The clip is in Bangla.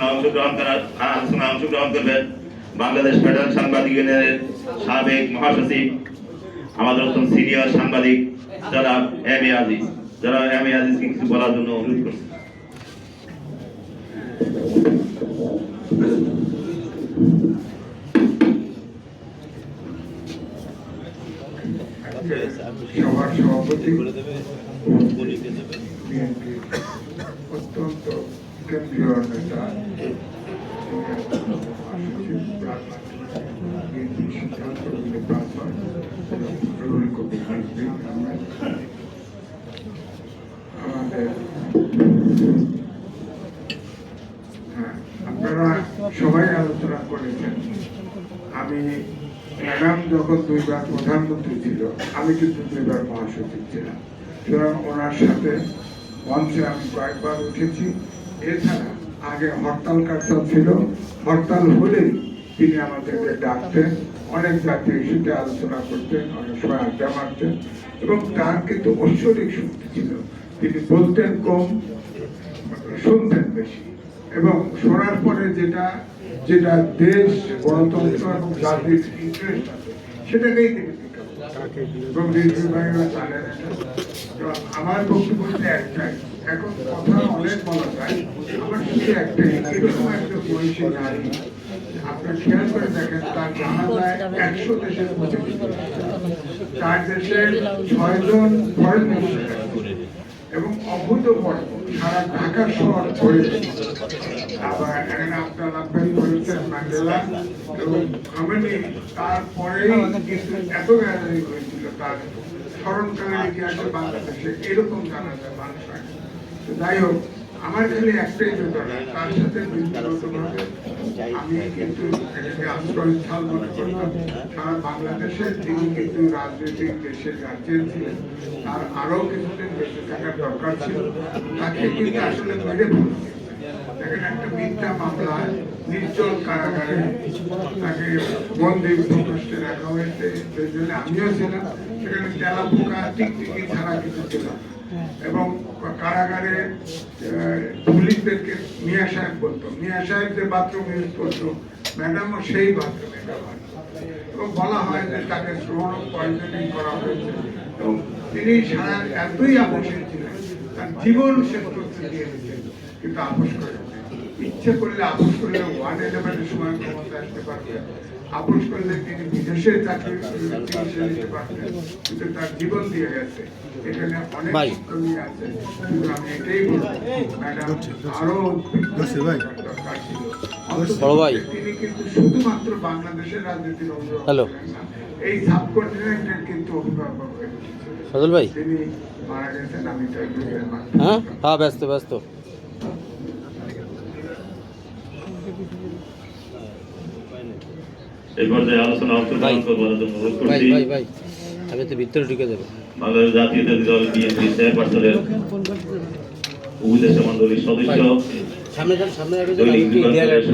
আলোচনায় অংশগ্রহণ করবেন বাংলাদেশ ফেডারেল সাংবাদিক ইউনিয়নের সাবেক মহাসচিব, আমাদের অত্যন্ত সিনিয়র সাংবাদিক জনাব এম এ আজিজ। জনাব এম এ আজিজকে কিছু বলার জন্য অনুরোধ করছি। সভার সভাপতি অত্যন্ত কেন্দ্রীয় নেতা আপনারা সবাই আলোচনা করেছেন। আমি ম্যাডাম যখন 2 বার প্রধানমন্ত্রী ছিল, আমি কিন্তু 2 বার মহাসচিব ছিলাম, সুতরাং ওনার সাথে মঞ্চে আমি কয়েকবার উঠেছি। এছাড়া আগে হরতাল কার্যক্রম ছিল, হরতাল হলেই তিনি আমাদেরকে ডাকতেন, অনেক জাতীয় ইস্যুতে আলোচনা করতেন, অনেক সময় আড্ডা মারতেন এবং তার কিন্তু ঐশ্বরিক শক্তি ছিল। তিনি বলতেন কম, শুনতেন বেশি, এবং শোনার পরে যেটা যেটা দেশ, গণতন্ত্র এবং জাতির ইন্টারেস্ট আছে সেটাকেই তিনি আমার বক্তব্য একটাই, এখন কথা অনেক বলা যায়, আমার শুধু একটাই, এরকম একটা বয়সী নারী আপনার খেয়াল করে দেখেন, তার জানা যায় 100 দেশের তার দেশের 6 জন ফরেন মিনিস্টার এবং অভূতপূর্ব সারা ঢাকা শহর ভরে। আবার এখানে আপনার আহ্বান করেছেন ম্যান্ডেলা এবং খামেনি, তারপরেই কিন্তু এত গ্যাদারিং হয়েছিল তার স্মরণকালের ইতিহাসে বাংলাদেশে এরকম জানা যায় মানুষ হয়। তো যাই হোক, আমার খালি একটাই বেদনা, তার সাথে ব্যক্তিগতভাবে আমি কিন্তু এটাকে আশ্রয়স্থল মনে করতাম। সারা বাংলাদেশে তিনি কিন্তু রাজনৈতিক দেশের গার্জিয়ান ছিলেন, তার আরো কিছুদিন বেঁচে থাকার দরকার ছিল। তাকে কিন্তু আসলে মেরে ফেলা, দেখেন একটা মিথ্যা মামলায় নির্জল কারাগারে তাকে বন্দী প্রকোষ্ঠে রাখা হয়েছে। সেই জন্য আমিও ছিলাম সেখানে, তেলা পোকা টিকটিকি ছাড়া কিছু ছিল, এবং কারাগারে পুলিশদেরকে মিয়া সাহেব বলতো, মিয়া সাহেব যে বাথরুম ইউজ করতো ম্যাডামও সেই বাথরুমে ব্যবহার, এবং বলা হয় যে তাকে শ্রবণ পয়জনিং করা হয়েছে। এবং তিনি সারা এতই আপোষের ছিলেন, তার জীবন শেষ করতে দিয়ে দিতেন, কিন্তু আপোষ করেন। ইচ্ছে করলে আপোষ করলে 111-এর সময় ক্ষমতা আসতে পারতেন, আপোষ করলে তিনি বিদেশে চাকরি নিতে পারতেন, কিন্তু তার জীবন দিয়ে গেছে। এখানে অনেক কর্মী আছে, কিন্তু আমি এটাই বলবো ম্যাডাম আরো দরকার ছিল। তিনি কিন্তু শুধুমাত্র বাংলাদেশের রাজনীতির অভিভাবক, এই সাবকন্টিনেন্টের কিন্তু অভিভাবক হয়ে তিনি মারা গেছেন। আমি ব্যস্ত ব্যস্ত এই পর্যায়ে আলোচনা অংশগ্রহণ করবার জন্য অনুরোধ করছি আমি তো ভিতরে ঢুকে যাবো। বাংলাদেশ জাতীয়তাবাদী দল বিএনপি চেয়ারপারসনের উপদেষ্টা মণ্ডলীর সদস্য, সামনে